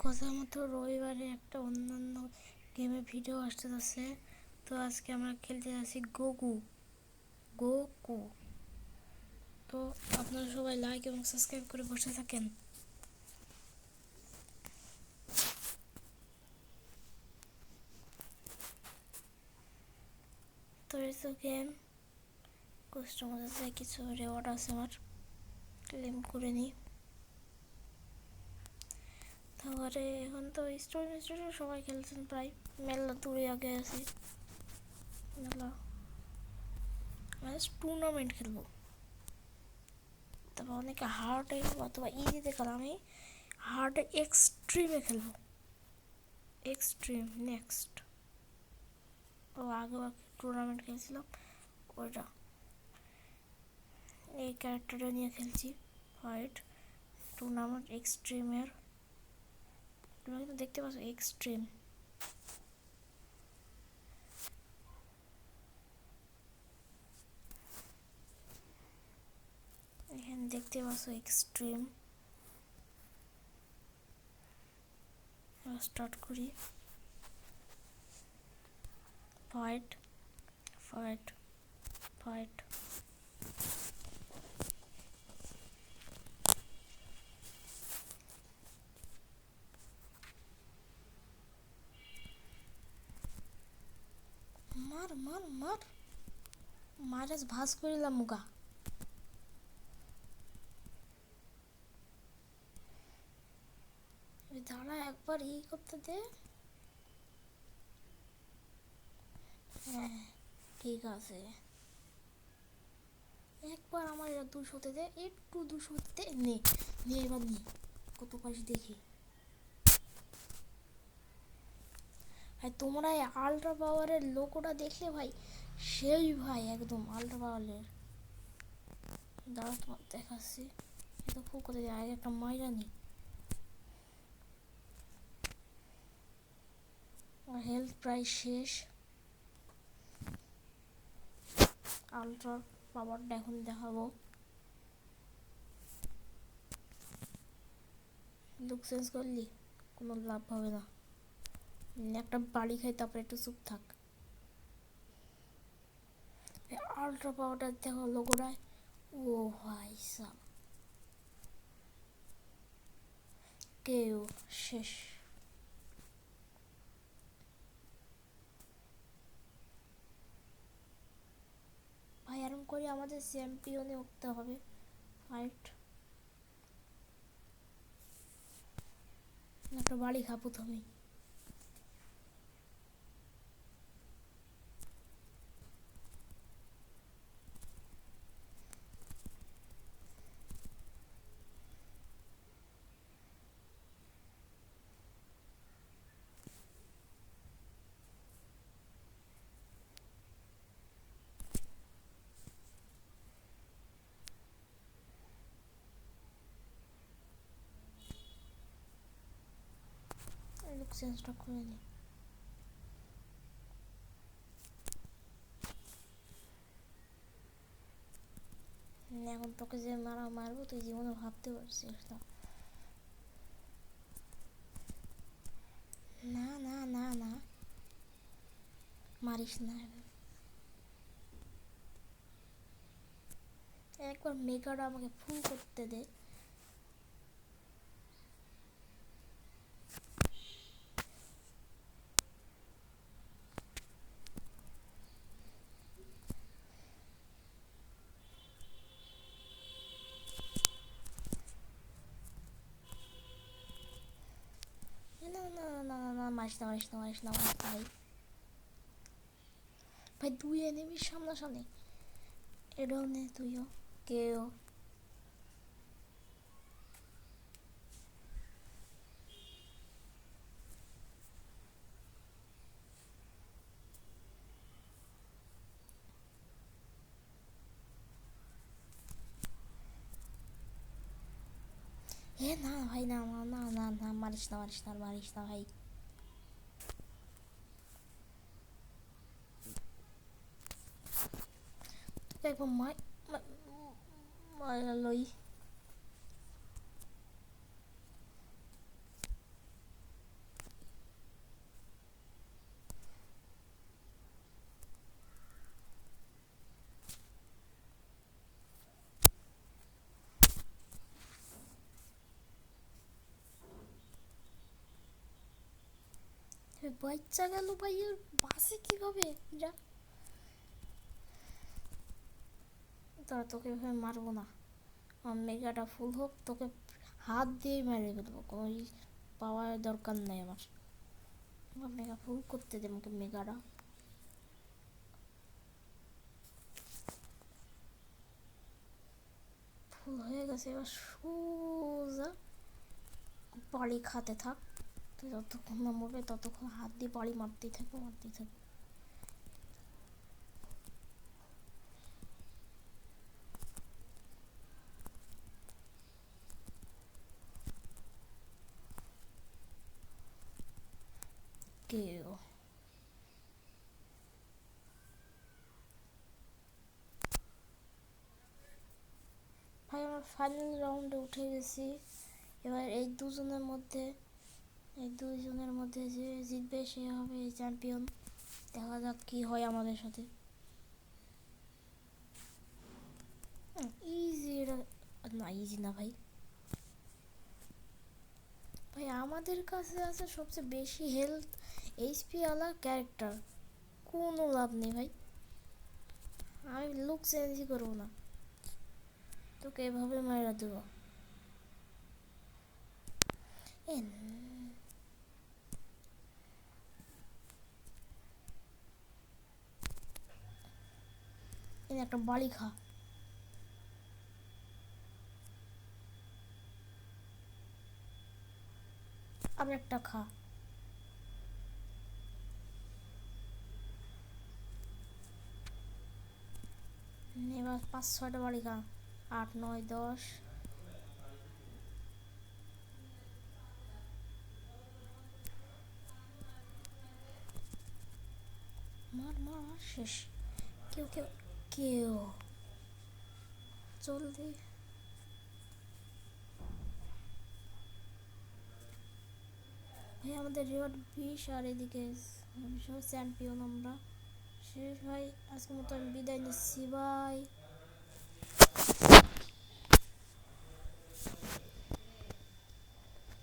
কথার মতো রবিবারে একটা অন্যান্য গেমের ভিডিও আসতে যাচ্ছে। তো আজকে আমরা খেলতে যাচ্ছি গোকু। তো আপনারা সবাই লাইক এবং সাবস্ক্রাইব করে বসে থাকেন। তো এই তো গেম কাস্টমার আছে, কিছু রেওয়ার্ড আছে, আমার ক্লেম করে নিই। তারপরে এখন তো স্টোরি সবাই খেলছেন, প্রায় মেলা দূরে আগে আছি। মেলা টুর্নামেন্ট খেলবো, তারপর অনেকে হার্ডে অথবা ইজিতে খেলো, আমি হার্ডে এক্সট্রিমে খেলবো। এক্সট্রিম নেক্সট আগেবার টুর্নামেন্ট খেলছিলাম, ওইটা এই ক্যারেক্টারটা নিয়ে খেলছি। ফাইট টুর্নামেন্ট এক্সট্রিমের, তোমরা কিন্তু দেখতে পাচ্ছ এক্সট্রিম। এখানে দেখতে পাচ্ছ এক্সট্রিম। স্টার্ট করি। ফাইট ফাইট ফাইট মার মার মার মারাজ ভাস করিলাম মুগা। দাঁড়া একবার ই করতে দে। হ্যাঁ ঠিক আছে, একবার আমার 200তে দে, একটু 200তে নে নে, এবার নে কত পাইছি দেখি। ভাই তোমরা এই আল্ট্রা পাওয়ারের লোগোটা দেখলে ভাই সেই ভাই একদম আল্ট্রা পাওয়ারের। দাঁড়া তোমার দেখাচ্ছি, এটা খুব কোথায় যায়, আগে একটা মাইরা নি। হেলথ প্রায় শেষ। আল্ট্রা পাওয়ারটা এখন দেখাবো। লুক চেঞ্জ করলি কোনো লাভ হবে না, একটা বাড়ি খাই তারপরে একটু চুপ থাক। আল্ট্রা পাওয়ারটা দেখো লোগোটায়, ও ভাই সাব কেউ শেষ। ভাই এরকম করে আমাদের চ্যাম্পিয়নে উঠতে হবে। ফাইট একটা বাড়ি খা প্রথমেই। লুক চেঞ্জটা করে নি। এখন তোকে যে মারবো তুই জীবনে ভাবতে পারছিস না। না না না না মারিস না, একবার মেকাটা আমাকে ফুল করতে দে। না না না না না মারিস না মারিস না মারিস না মারিস না ভাই। ভাই দুই এনিমির সামনাসামনি, এটাও নে তুইও কেউ। এ না ভাই না না না না না মারিস না মারিস না মারিস না ভাই। একবার মারালই। বাচ্চা গেল ভাই, ওর বাসে কিভাবে যা। তোরা তোকে এভাবে মারবো না, আমার মেগাটা ফুল হোক, তোকে হাত দিয়ে মেরে ফেলবো, কোনো পাওয়ার দরকার নেই আমার। আমার মেগা ফুল করতে দে আমাকে মেগাটা। ফুল হয়ে গেছে, এবার সোজা বাড়ি খাতে থাক। তুই যতক্ষণ না মরবে ততক্ষণ হাত দিয়ে বাড়ি মারতেই থাকবো, মারতেই থাকবো। কেউ ভাই, আমার ফাইনাল রাউন্ডে উঠে গেছি। এবার এই দুজনের মধ্যে যে জিতবে সে হবে চ্যাম্পিয়ন। দেখা যাক কি হয় আমাদের সাথে। ইজি এটা না, ইজি না ভাই। ভাই আমাদের কাছে আছে সবচেয়ে বেশি হেলথ এইচপি ওয়ালা ক্যারেক্টার, কোনো লাভ নেই ভাই। আমি লুক চেঞ্জই করবো না, তোকে এভাবে মারা দেবো। একটা বাড়ি খা। আর একটা খা। এবার 5-6টা বাড়ি খা। 8, 9, 10। মার মার মার, শেষ। কেউ কেউ কেউ জলদি। ভাই আমাদের রিওয়ার্ড 20, আর এদিকে চ্যাম্পিয়ন আমরা। শেষ ভাই, আজকের মতো আমি বিদায় নিচ্ছি, বাই।